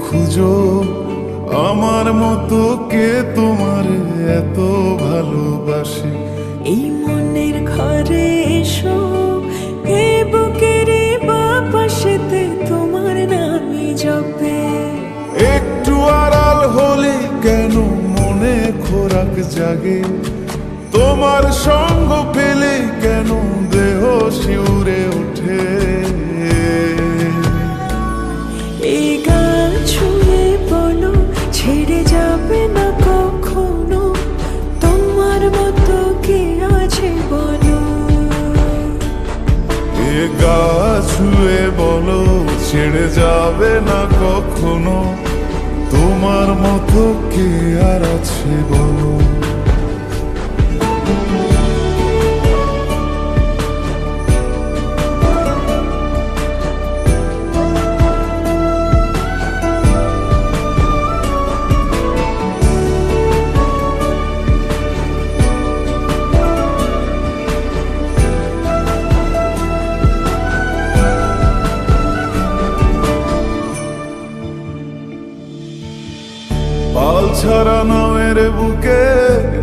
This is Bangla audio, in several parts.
খুঁজো আমার মতো কে তোমার এত ভালোবাসে। এই মনের ঘরে এসো, এ বুকের বাপাশেতে তোমার নামই জপে। একটু আড়াল হলে কেন মনে খোরাক জাগে, তোমার সঙ্গ পেলে কেন দেহ শিউরে ওঠে। এই গান ছুঁয়ে বলো ছেড়ে যাবে না কখনো, তোমার মতো কে আছে বলো। এ গা ছুঁয়ে বলো ছেড়ে যাবে না কখনো, তোমার মতো কে আর আছে বলো। পাল ছাড়া নামের বুকে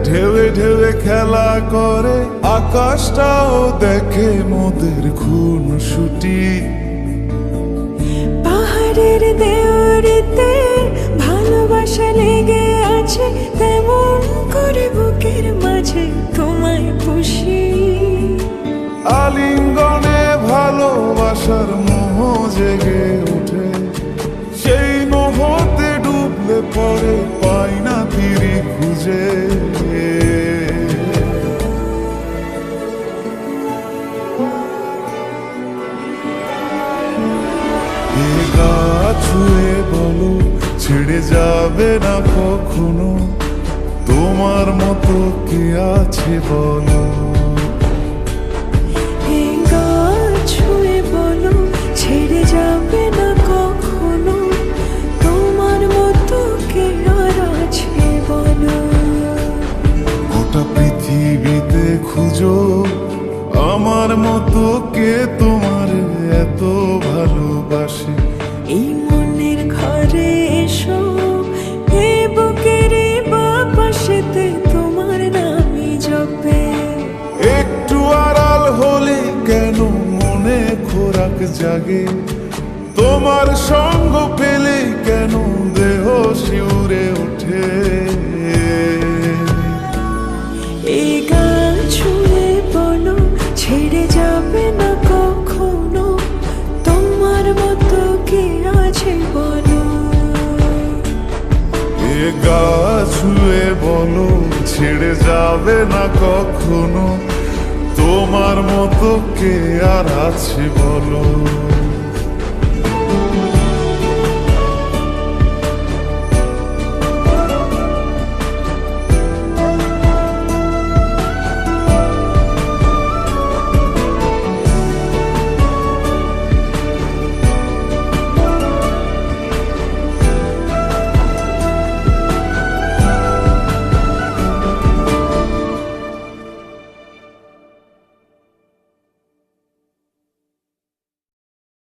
ঢেউে ঢেউে খেলা করে, আকাশটাও দেখে মোদের খুন ছুটি। পাহাড়ের দেওয়ারিতে ভালোবাসা লেগে আছে, তেমন করে বুকের মাঝে তোমায় পুষি। আলিঙ্গনে ভালোবাসার মোহ জেগে ওঠে, সেই মোহতে ডুবলে পরে পাই না তীরে খুঁজে। এ গা ছুঁয়ে বলো ছেড়ে যাবে না কখনো, তোমার মতো কে আছে বলো। এই গান ছুঁয়ে বলো ছেড়ে যাবে না কখনো, তোমার মতো কে আর আছে বলো। গোটা পৃথিবীতে খুঁজো আমার মতো কে তোমার এত ভালোবাসে। এই মনের ঘরে এসো, এ বুকের বাপাশেতে তোমার নামই জপে। একটু আড়াল হলে কেন মনে খোরাক জাগে, তোমার সঙ্গ পেলে কেন দেহ শিউরে ওঠে। এই গান ছুঁয়ে বলো ছেড়ে যাবে না কখনো, তোমার মতো কে আছে বলো। এ গা ছুঁয়ে বলো ছেড়ে যাবে না কখনো, তোমার মতো কে আর আছে বলো।